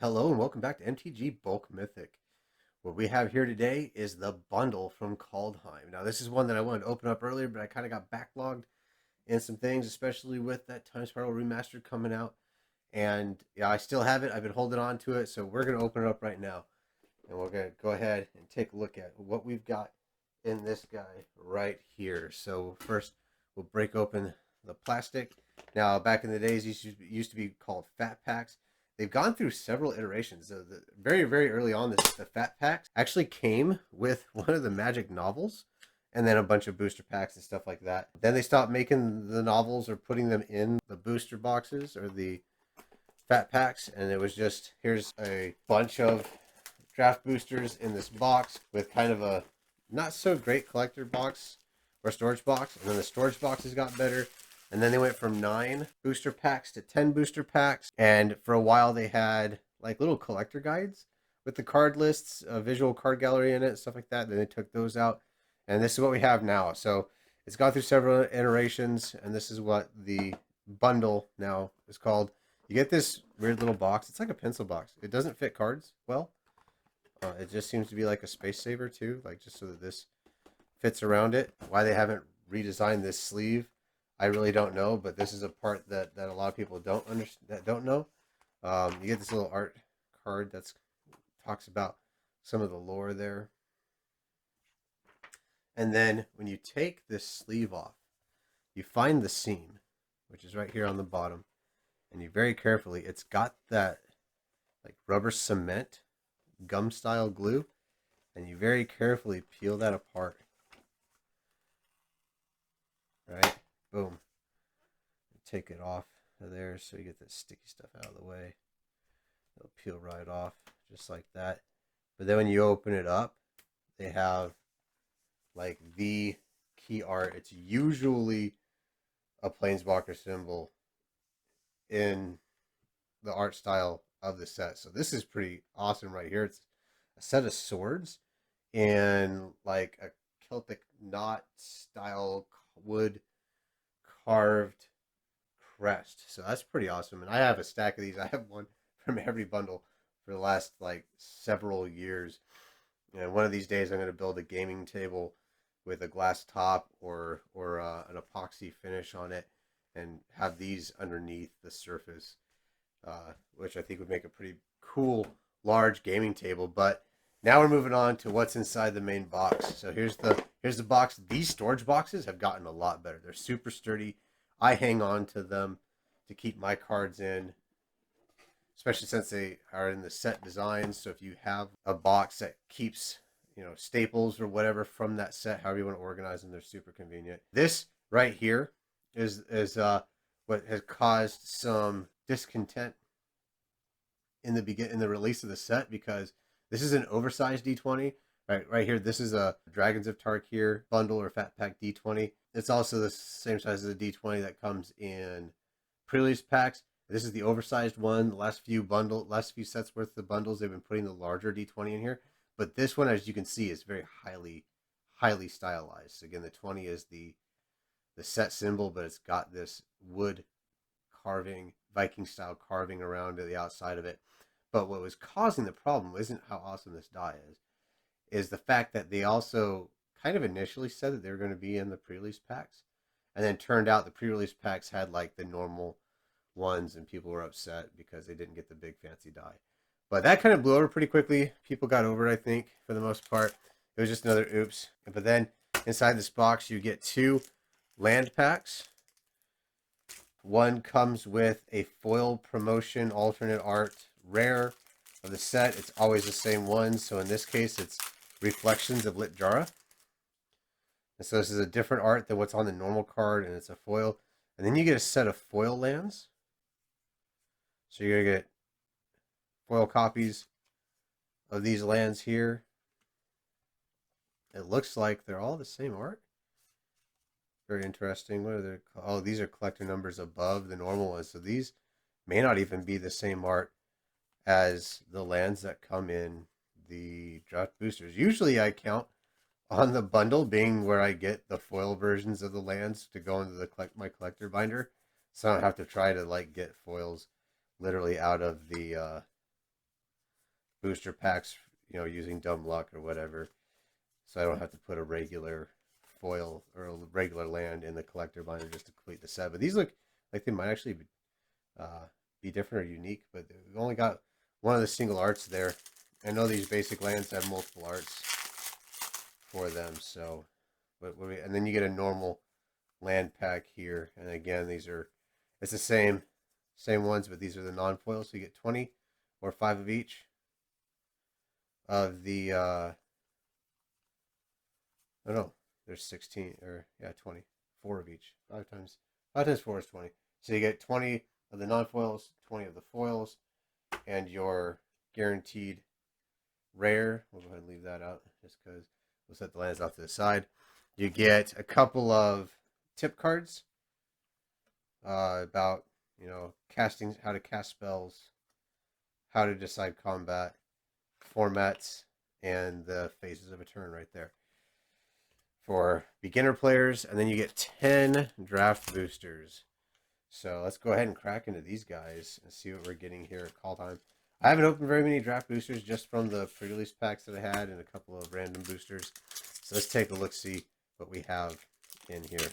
Hello and welcome back to MTG Bulk Mythic. What we have here today is the bundle from Kadheim. Now, this is one that I wanted to open up earlier, but I kind of got backlogged in some things, especially with that Time Spiral Remastered coming out. And yeah, I still have it. I've been holding on to it, so we're going to open it up right now. And we're going to go ahead and take a look at what we've got in this guy right here. So first, we'll break open the plastic. Now, back in the days, these used to be called fat packs. They've gone through several iterations. So very, very early on, the fat packs actually came with one of the Magic novels, and then a bunch of booster packs and stuff like that. Then they stopped making the novels or putting them in the booster boxes or the fat packs, and it was just here's a bunch of draft boosters in this box with kind of a not so great collector box or storage box. And then the storage boxes got better. And then they went from 9 booster packs to 10 booster packs. And for a while, they had like little collector guides with the card lists, a visual card gallery in it, stuff like that. Then they took those out. And this is what we have now. So it's gone through several iterations. And this is what the bundle now is called. You get this weird little box. It's like a pencil box. It doesn't fit cards well. It just seems to be like a space saver too, like just so that this fits around it. Why they haven't redesigned this sleeve, I really don't know. But this is a part that a lot of people don't understand, that don't know. You get this little art card that talks about some of the lore there, and then when you take this sleeve off, you find the seam, which is right here on the bottom, and you very carefully, it's got that like rubber cement gum style glue, and you very carefully peel that apart. Right? Boom. Take it off of there so you get the sticky stuff out of the way. It'll peel right off just like that. But then when you open it up, they have like the key art. It's usually a planeswalker symbol in the art style of the set. So this is pretty awesome right here. It's a set of swords in like a Celtic knot style wood carved crest. So that's pretty awesome. And I have a stack of these. I have one from every bundle for the last like several years. And one of these days, I'm going to build a gaming table with a glass top or an epoxy finish on it, and have these underneath the surface, which I think would make a pretty cool large gaming table. But now we're moving on to what's inside the main box. So here's the box. These storage boxes have gotten a lot better. They're super sturdy. I hang on to them to keep my cards in, especially since they are in the set designs. So if you have a box that keeps, staples or whatever from that set, however you want to organize them, they're super convenient. This right here is what has caused some discontent in the release of the set, because this is an oversized D20. Right here, this is a Dragons of Tarkir bundle or fat pack D20. It's also the same size as the D20 that comes in pre-release packs. This is the oversized one. The last few sets worth of bundles, they've been putting the larger D20 in here. But this one, as you can see, is very highly stylized. Again, the 20 is the set symbol, but it's got this wood carving, Viking style carving around to the outside of it. But what was causing the problem isn't how awesome this die is the fact that they also kind of initially said that they were going to be in the pre-release packs, and then turned out the pre-release packs had like the normal ones, and people were upset because they didn't get the big fancy die. But that kind of blew over pretty quickly. People got over it, I think, for the most part. It was just another oops. But then inside this box, you get 2 land packs. One comes with a foil promotion alternate art rare of the set. It's always the same one. So in this case, it's Reflections of Litjara. And so this is a different art than what's on the normal card, and it's a foil. And then you get a set of foil lands. So you're going to get foil copies of these lands here. It looks like they're all the same art. Very interesting. What are they called? Oh, these are collector numbers above the normal ones. So these may not even be the same art as the lands that come in the draft boosters. Usually I count on the bundle being where I get the foil versions of the lands to go into my collector binder, so I don't have to try to like get foils literally out of the booster packs, using dumb luck or whatever. So I don't have to put a regular foil or a regular land in the collector binder just to complete the set. But these look like they might actually uh, be different or unique, but we've only got one of the single arts there. I know these basic lands have multiple arts for them, so and then you get a normal land pack here, and again it's the same ones, but these are the non-foils, so you get 20 or 5 of each of the oh no, there's 16 or yeah 20, 4 of each, 5 times 4 is 20, so you get 20 of the non-foils, 20 of the foils, and your guaranteed rare. We'll go ahead and leave that out just because we'll set the lands off to the side. You get a couple of tip cards about casting, how to cast spells, how to decide combat formats, and the phases of a turn right there for beginner players. And then you get 10 draft boosters. So let's go ahead and crack into these guys and see what we're getting here at call time. I haven't opened very many draft boosters, just from the pre-release packs that I had and a couple of random boosters. So let's take a look, see what we have in here.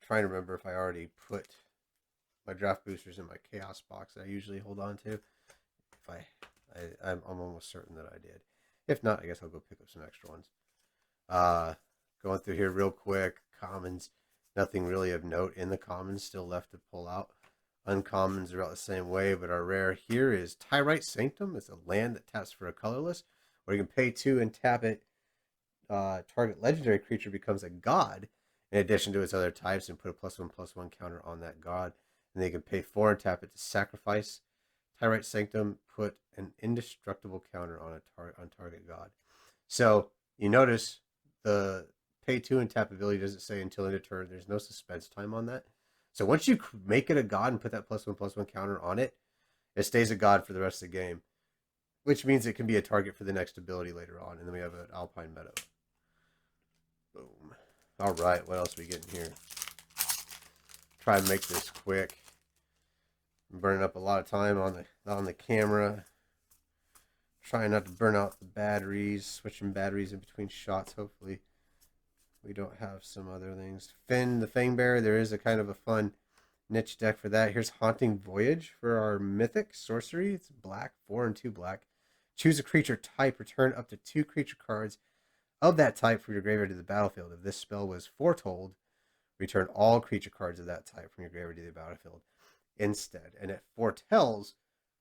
Trying to remember if I already put my draft boosters in my chaos box that I usually hold on to. If I'm almost certain that I did. If not, I guess I'll go pick up some extra ones. Going through here real quick. Commons, nothing really of note in the commons still left to pull out. Uncommons are about the same way, but our rare here is Tyrite Sanctum. It's a land that taps for a colorless, or you can pay 2 and tap it. Target legendary creature becomes a god in addition to its other types, and put a +1/+1 counter on that god. And then you can pay 4 and tap it to sacrifice Tyrite Sanctum, put an indestructible counter on target god. So you notice the pay 2 and tap ability doesn't say until end of turn. There's no suspense time on that. So once you make it a god and put that +1/+1 counter on it, it stays a god for the rest of the game, which means it can be a target for the next ability later on. And then we have an Alpine Meadow. Boom. All right, what else are we getting here? Try and make this quick. I'm burning up a lot of time on the camera. Trying not to burn out the batteries. Switching batteries in between shots. Hopefully we don't have some other things. Finn the Fangbearer. There is a kind of a fun niche deck for that. Here's Haunting Voyage for our mythic sorcery. It's black, 4 and 2 black. Choose a creature type. Return up to 2 creature cards of that type from your graveyard to the battlefield. If this spell was foretold, return all creature cards of that type from your graveyard to the battlefield instead. And it foretells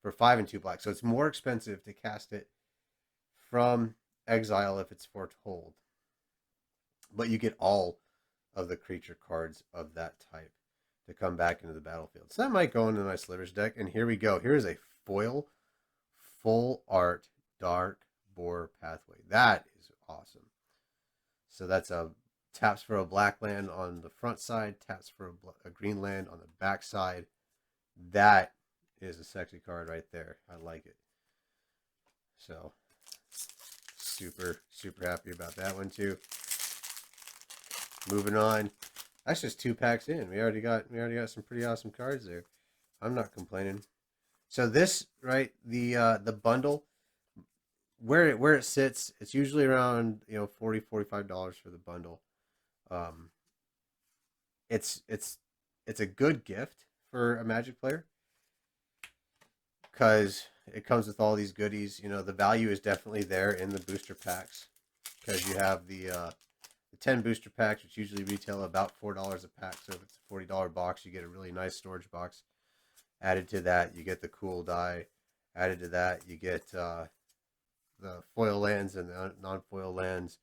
for 5 and 2 black. So it's more expensive to cast it from exile if it's foretold. But you get all of the creature cards of that type to come back into the battlefield. So that might go into my Slivers deck. And here we go. Here is a foil full art Dark Boar Pathway. That is awesome. So that's a taps for a black land on the front side, taps for a green land on the back side. That is a sexy card right there. I like it. So super happy about that one too. Moving on. That's just 2 packs in. We already got some pretty awesome cards there. I'm not complaining. So this, right, the bundle, where it sits, it's usually around $40-$45 for the bundle. It's a good gift for a Magic player because it comes with all these goodies. The value is definitely there in the booster packs because you have the 10 booster packs, which usually retail about $4 a pack. So if it's a $40 box, you get a really nice storage box. Added to that, you get the cool die. Added to that, you get the foil lands and the non-foil lands.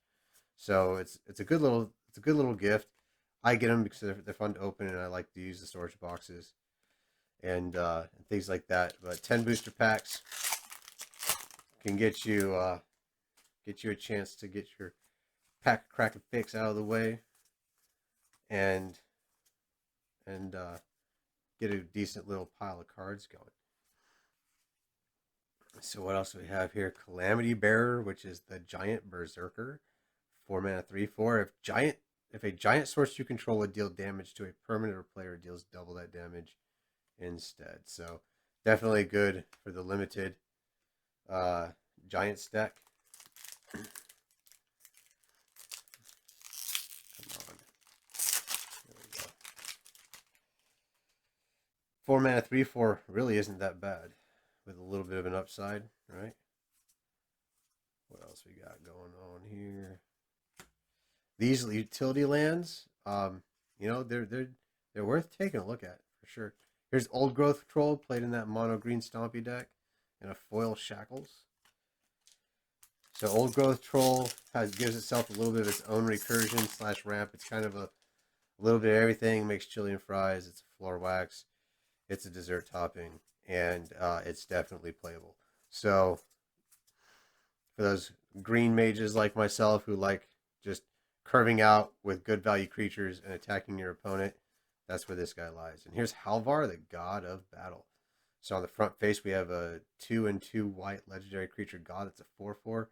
So it's a good little gift. I get them because they're fun to open, and I like to use the storage boxes and things like that. But 10 booster packs can get you a chance to get your pack crack and fix out of the way, and get a decent little pile of cards going. So what else do we have here? Calamity Bearer, which is the giant berserker, 4 mana 3/4. If a giant source you control would deal damage to a permanent or player, deals double that damage instead. So Definitely good for the limited Giants deck. Come on. There we go. 4 mana 3/4 really isn't that bad, with a little bit of an upside, right? What else we got going on here? These utility lands, they're worth taking a look at for sure. Here's Old Growth Troll played in that mono green stompy deck, and a foil Shackles. So Old Growth Troll gives itself a little bit of its own recursion / ramp. It's kind of a little bit of everything. Makes chili and fries. It's a floor wax. It's a dessert topping, and it's definitely playable. So for those green mages like myself who like just curving out with good value creatures and attacking your opponent, that's where this guy lies. And here's Halvar, the god of battle. So on the front face, we have a 2/2 white legendary creature god. It's a 4/4.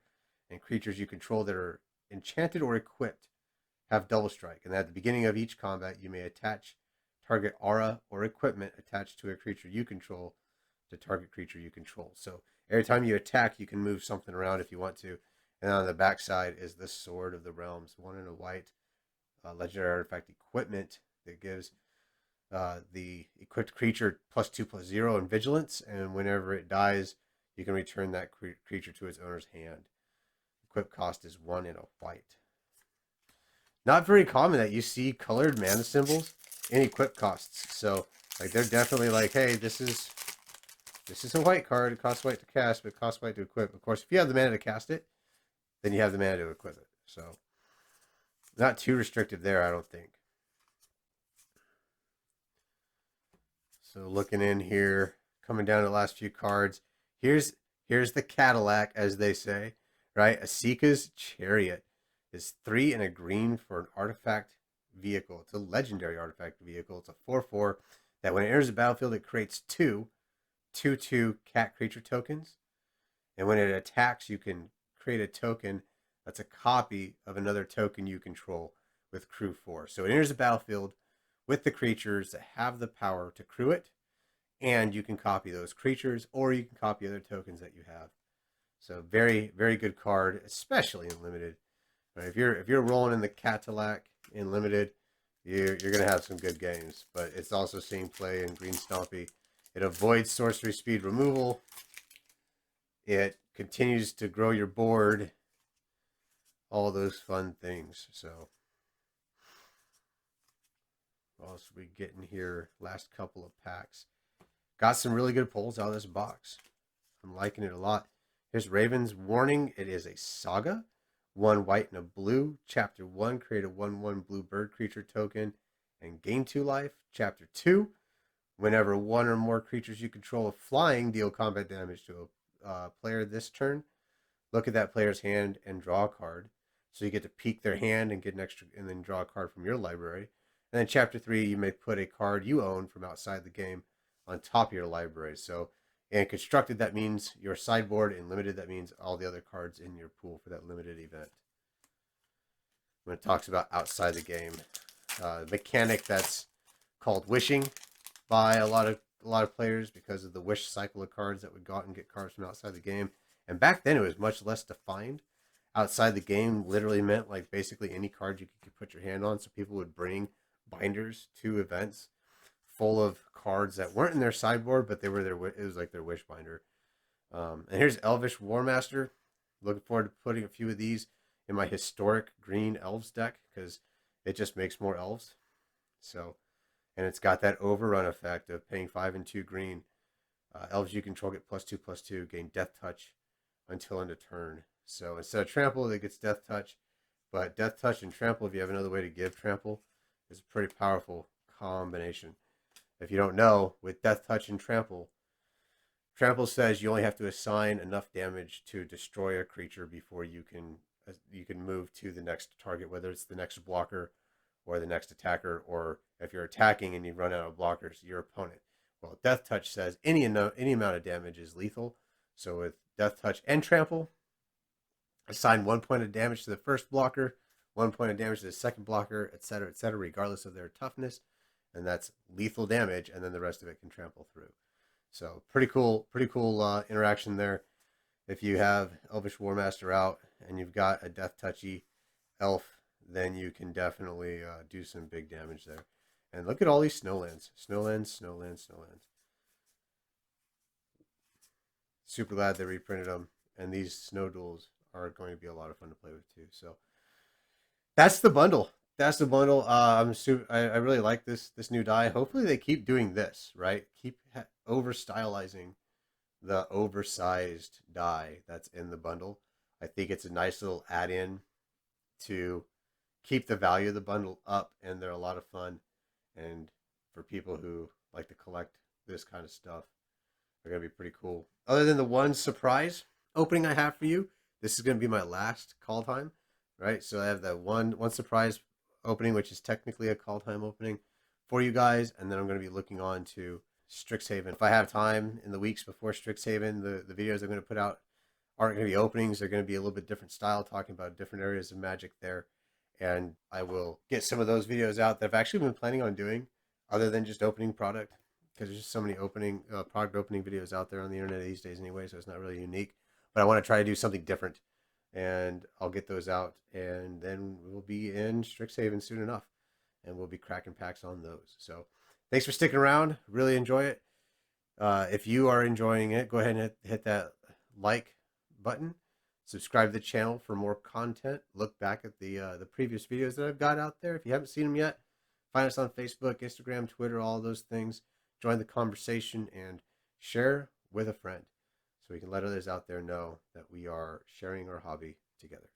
And creatures you control that are enchanted or equipped have double strike. And at the beginning of each combat, you may attach target aura or equipment attached to a creature you control to target creature you control. So every time you attack, you can move something around if you want to. And on the back side is the Sword of the Realms, 1 in a white legendary artifact equipment that gives the equipped creature +2/+0 in vigilance, and whenever it dies, you can return that creature to its owner's hand. Equip cost is 1 in a white. Not very common that you see colored mana symbols in equip costs. So like they're definitely like, hey, this is a white card. It costs white to cast, but it costs white to equip. Of course, if you have the mana to cast it, then you have the mana to equip it. So not too restrictive there, I don't think. So looking in here, coming down to the last few cards. Here's the Cadillac, as they say, right? Asika's Chariot is 3 and a green for an artifact vehicle. It's a legendary artifact vehicle. It's a 4/4 that when it enters the battlefield, it creates 2/2 cat creature tokens. And when it attacks, you can create a token that's a copy of another token you control with crew 4. So it enters the battlefield with the creatures that have the power to crew it, and you can copy those creatures, or you can copy other tokens that you have. So very, very good card, especially in limited. Right? If you're rolling in the Cadillac in limited, you're gonna have some good games. But it's also seeing play in Green Stompy. It avoids sorcery speed removal. It continues to grow your board. All those fun things. So what else we get in here? Last couple of packs. Got some really good pulls out of this box. I'm liking it a lot. Here's Raven's Warning. It is a saga. 1 white and a blue. Chapter 1, create a 1/1 blue bird creature token and gain 2 life. Chapter 2, whenever 1 or more creatures you control are flying, deal combat damage to a player this turn. Look at that player's hand and draw a card. So you get to peek their hand and get an extra, and then draw a card from your library. And then chapter 3, you may put a card you own from outside the game on top of your library. So, and constructed, that means your sideboard, and limited, that means all the other cards in your pool for that limited event. When it talks about outside the game, mechanic that's called wishing by a lot of players because of the wish cycle of cards that would go out and get cards from outside the game. And back then it was much less defined. Outside the game literally meant like basically any card you could put your hand on. So people would bring binders to events full of cards that weren't in their sideboard, but they were it was like their wish binder. And here's Elvish Warmaster. Looking forward to putting a few of these in my historic green elves deck because it just makes more elves. So, and it's got that overrun effect of paying 5 and 2 green. Elves you control get +2/+2, gain Death Touch until end of turn. So instead of trample, it gets Death Touch. But Death Touch and trample, if you have another way to give trample, is a pretty powerful combination. If you don't know, with Death Touch and trample says you only have to assign enough damage to destroy a creature before you can move to the next target, whether it's the next blocker or the next attacker, or if you're attacking and you run out of blockers, your opponent. Well, Death Touch says any amount of damage is lethal. So with Death Touch and trample, assign 1 point of damage to the first blocker, 1 point of damage to the second blocker, etc., regardless of their toughness, and that's lethal damage, and then the rest of it can trample through. So pretty cool interaction there. If you have Elvish Warmaster out and you've got a death touchy elf, then you can definitely do some big damage there. And look at all these snowlands, snowlands, snowlands, snowlands. Super glad they reprinted them, and these snow duels are going to be a lot of fun to play with too. So that's the bundle. That's the bundle. I really like this new die. Hopefully they keep doing this, right? Keep over stylizing the oversized die that's in the bundle. I think it's a nice little add-in to keep the value of the bundle up, and they're a lot of fun. And for people who like to collect this kind of stuff, they're gonna be pretty cool. Other than the one surprise opening I have for you, this is gonna be my last call time, right? So I have that one surprise opening, which is technically a call time opening for you guys, and then I'm gonna be looking on to Strixhaven. If I have time in the weeks before Strixhaven, the videos I'm gonna put out aren't going to be openings. They're going to be a little bit different style, talking about different areas of Magic there. And I will get some of those videos out that I've actually been planning on doing, other than just opening product, because there's just so many opening product opening videos out there on the internet these days anyway. So it's not really unique. But I want to try to do something different, and I'll get those out, and then we'll be in Strixhaven soon enough, and we'll be cracking packs on those. So thanks for sticking around. Really enjoy it. If you are enjoying it, go ahead and hit that like button. Subscribe to the channel for more content. Look back at the previous videos that I've got out there. If you haven't seen them yet, find us on Facebook, Instagram, Twitter, all those things. Join the conversation and share with a friend so we can let others out there know that we are sharing our hobby together.